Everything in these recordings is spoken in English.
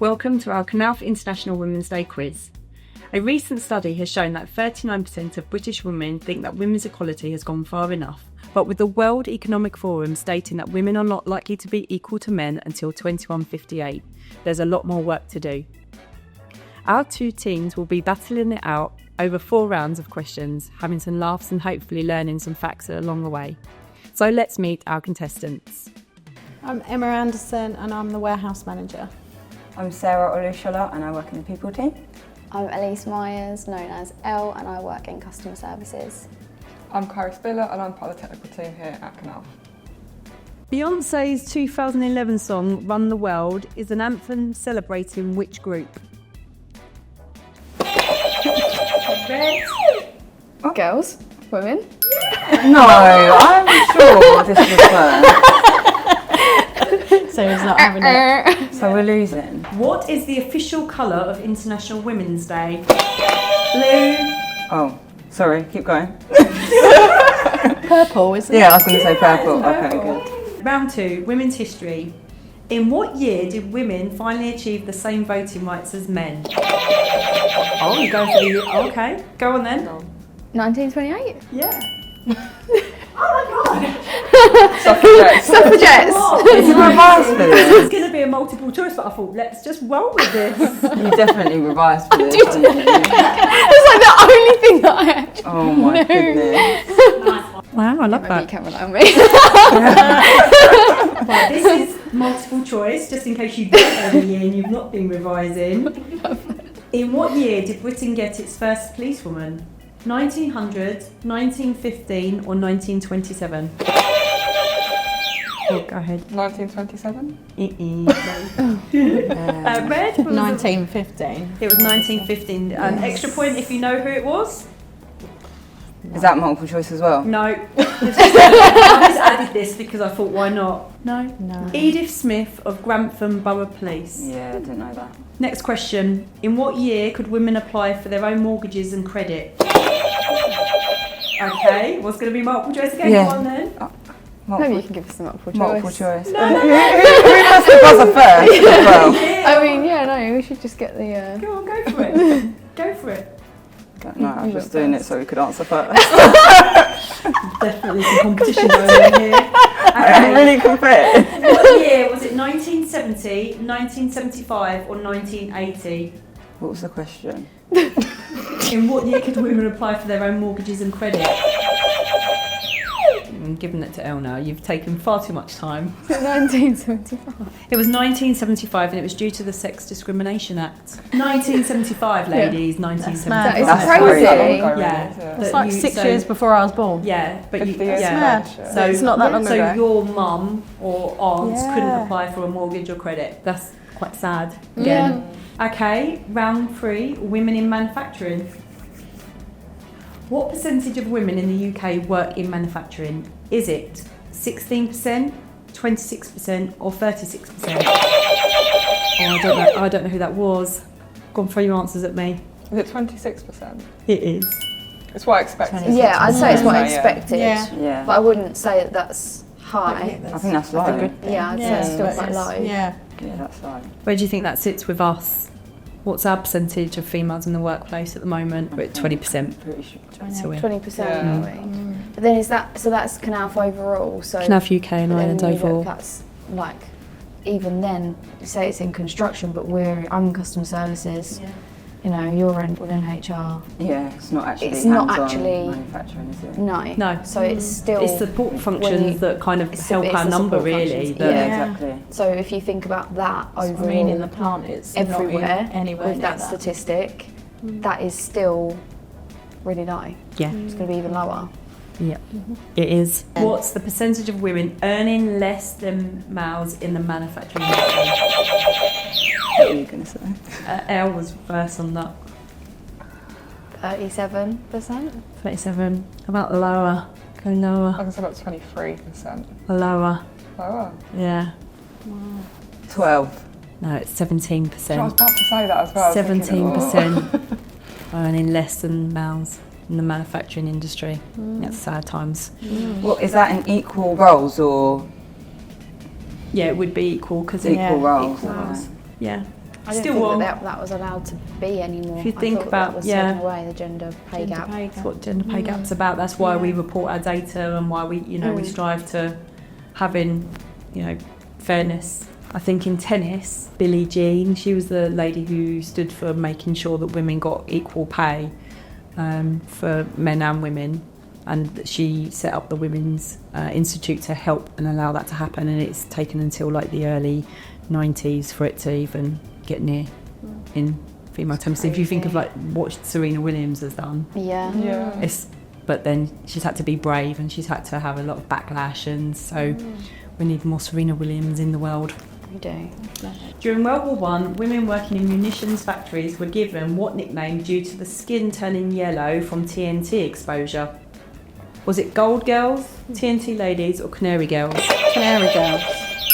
Welcome to our Knauf International Women's Day quiz. A recent study has shown that 39% of British women think that women's equality has gone far enough, but with the World Economic Forum stating that women are not likely to be equal to men until 2158, there's a lot more work to do. Our two teams will be battling it out over 4 rounds of questions, having some laughs and hopefully learning some facts along the way. So let's meet our contestants. I'm Emma Anderson and I'm the warehouse manager. I'm Sarah Olushola and I work in the people team. I'm Elise Myers, known as Elle, and I work in customer services. I'm Kyrie Spiller and I'm part of the technical team here at Knauf. Beyonce's 2011 song Run the World is an anthem celebrating which group? Girls? Women? No, I'm sure this was fun. Sarah's not having it. So we're losing. What is the official colour of International Women's Day? Blue. Oh, sorry, keep going. Purple, isn't it? Yeah, I was going to say purple. Okay, good. Round 2, Women's History. In what year did women finally achieve the same voting rights as men? Oh, you're going for the year. Okay, go on then. 1928? Yeah. Suffragettes. Suffragettes! Did you revise for This this? was going to be a multiple choice, but I thought, let's just roll with this. You definitely revised for this. It's like the only thing that I actually Oh my goodness. Wow, I love Maybe you that. can't rely on me. Right, this is multiple choice, just in case you get early and you've not been revising. In what year did Britain get its first policewoman? 1900, 1915 or 1927? Oh, go ahead. 1927? Red? 1915. It was 1915. An extra point if you know who it was? Is that multiple choice as well? No. I just added this because I thought, why not? No. Edith Smith of Grantham Borough Police. Yeah, I didn't know that. Next question. In what year could women apply for their own mortgages and credit? Okay, what's going to be multiple choice again? Yeah. Go on then. Maybe you can give us some multiple choice. Multiple choice. Who pressed the buzzer first as well? I mean, yeah, no, we should just get the... Go on, go for it. Go for it. No, I'm just doing it so we could answer first. Definitely some competition going on here. I'm really confused. What year was it? 1970, 1975 or 1980? What was the question? In what year could women apply for their own mortgages and credit? I'm giving it to Elle now. You've taken far too much time. 1975. It was 1975 and it was due to the Sex Discrimination Act. 1975, ladies, 1975. That is That's crazy. crazy. Yeah. It's like 6 years before I was born. Yeah, but you, 50 years yeah. ago. So It's not that long so ago. your mum or aunts couldn't Yeah. apply for a mortgage or credit. That's quite sad. Yeah. Okay, round 3, women in manufacturing. What percentage of women in the UK work in manufacturing? Is it 16%, 26% or 36%? Oh, I don't know who that was. Go on, throw your answers at me. Is it 26%? It is. It's what I expected. Yeah, I'd say it's what I Yeah. expected. Yeah. Yeah. But I wouldn't say that that's high. I think that's low. Yeah, I'd say it's still quite low. Yeah. Yeah, that's low. Where do you think that sits with us? What's our percentage of females in the workplace at the moment? We're at 20%. Pretty sure. So we're 20%, Yeah. are we? But then that's Knauf overall. So Knauf UK and but then Ireland you look, overall. that's like, even then, you say it's in construction, but I'm in customer services. You know, you're within HR. Yeah, it's not actually It's not hands-on actually- manufacturing, is it? No. No. So it's still. It's support functions that kind of it's help it's our the number support really. functions, that- Yeah, Yeah. exactly. So if you think about that overall, I mean, in the plant, it's everywhere not anywhere with near that statistic, that is still really low. Yeah. It's going to be even lower. Yeah, it is. What's the percentage of women earning less than males in the manufacturing industry? What are you going to say? Elle was first on that. 37%. 37. About lower. Go lower. I can say about 23%. Lower. Lower. Yeah. 12. No, it's I was 17%. about to say that as well. I was thinking, 17% earning less than males in the manufacturing industry. That's sad times. Well, is that in equal roles or Yeah, it would be equal because equal roles? equal roles. Okay. Yeah. I didn't Still think will. that was allowed to be anymore. If you I think thought about- that was yeah. taken away, the gender pay gap. That's what gender pay gap's about. That's why we report our data and why we, we strive to having, fairness. I think in tennis, Billie Jean, she was the lady who stood for making sure that women got equal pay for men and women, and she set up the Women's Institute to help and allow that to happen, and it's taken until like the early 90s for it to even get near in female tennis. If you think of like what Serena Williams has done, Yeah. but then she's had to be brave and she's had to have a lot of backlash, and so we need more Serena Williams in the world. We do. During World War I, women working in munitions factories were given what nickname due to the skin turning yellow from TNT exposure? Was it Gold Girls, TNT Ladies, or Canary Girls? Canary girls.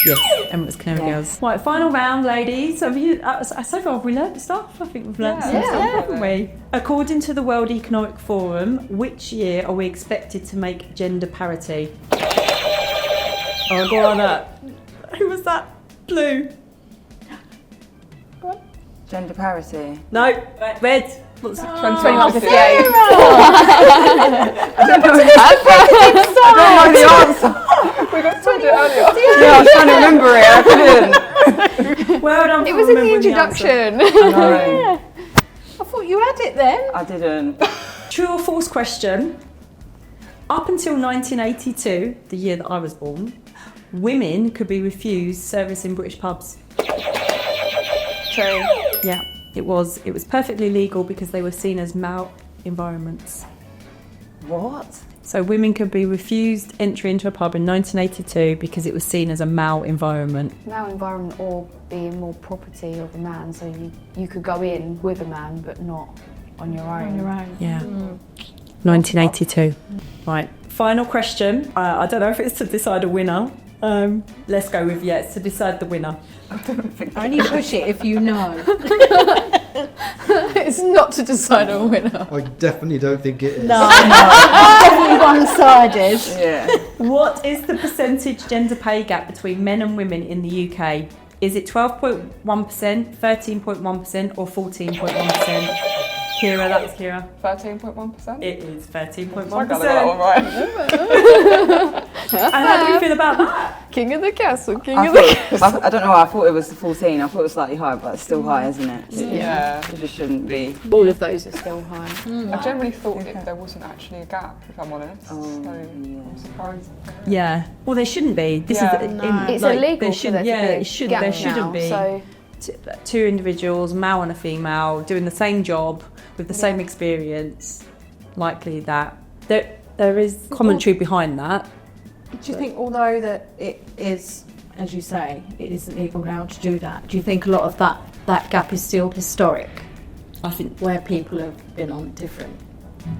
Yes, and it was Canary Girls. Right, final round, ladies. Have you? So far, have we learnt stuff? I think we've learnt some stuff, haven't we? According to the World Economic Forum, which year are we expected to make gender parity? Oh, go on up. Who was that? Blue. Gender parity. No, red. What's it? 2158. I don't know the answer. We got told it earlier. Yeah, I was trying to remember it. I couldn't. Well done. It for was in the remembering answer. introduction. I know. I thought you had it then. I didn't. True or false question. Up until 1982, the year that I was born, women could be refused service in British pubs. True. Yeah, it was perfectly legal because they were seen as male environments. What? So women could be refused entry into a pub in 1982 because it was seen as a male environment. Male environment or being more property of a man, so you could go in with a man but not on your own. Yeah. 1982. Right, final question. I don't know if it's to decide a winner. Let's go with it's to decide the winner. Only push it if you know. It's not to decide a winner. I definitely don't think it is. Definitely one-sided. Yeah. What is the percentage gender pay gap between men and women in the UK? Is it 12.1%, 13.1% or 14.1%? Kira, that's Kira. 13.1%. It is 13.1%. I got that one right. And how do you feel about that? King of the castle, king I of the thought, I don't know why I thought it was 14. I thought it was slightly higher, but it's still high, isn't it? Yeah. It just shouldn't be. All of those are still high. I generally thought there wasn't actually a gap, if I'm honest. Oh, So yeah. I'm surprised. Yeah. Well, there shouldn't be. This Yeah. is It's like, illegal there for shouldn't. there to Yeah, be a it should. gap There now, shouldn't be. So Two individuals, male and a female, doing the same job with the same experience. Likely that there is commentary behind that. Do you think, although that it is, as you say, it isn't legal now to do that, do you think a lot of that gap is still historic, I think. where people have been on different?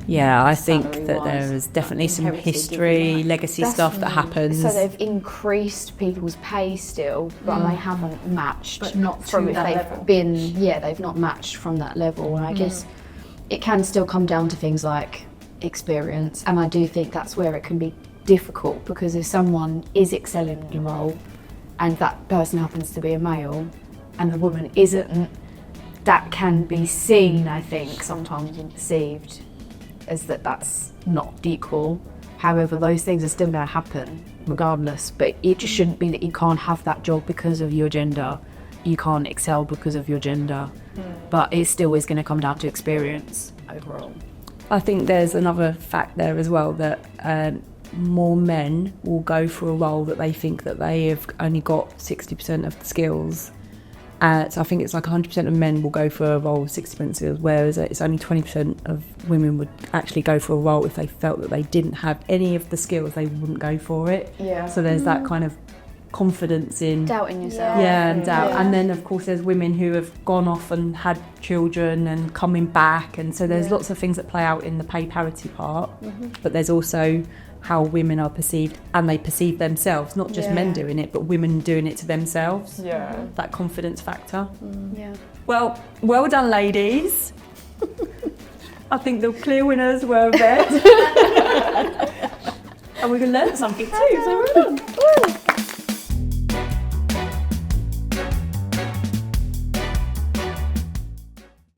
Yeah, I think that Salary-wise, there is definitely some inherited, history, given that. legacy stuff that happens. So they've increased people's pay still, but they haven't matched. But not from to if that they've level. they've not matched from that level. And I guess it can still come down to things like experience, and I do think that's where it can be difficult, because if someone is excelling in a role and that person happens to be a male and the woman isn't, that can be seen, I think, sometimes and perceived as that's not equal. However, those things are still going to happen regardless, but it just shouldn't be that you can't have that job because of your gender, you can't excel because of your gender, but it still is going to come down to experience overall. I think there's another fact there as well, that more men will go for a role that they think that they have only got 60% of the skills. So I think it's like 100% of men will go for a role with 60% skills, whereas it's only 20% of women would actually go for a role if they felt that they didn't have any of the skills, they wouldn't go for it. Yeah. So there's that kind of confidence in Doubting yourself. yeah, and doubt. Yeah. And then of course there's women who have gone off and had children and coming back, and so there's lots of things that play out in the pay parity part. But there's also how women are perceived, and they perceive themselves, not just men doing it, but women doing it to themselves. Yeah. That confidence factor. Yeah. Well done, ladies. I think the clear winners were Red. And we can learn something too, so well done.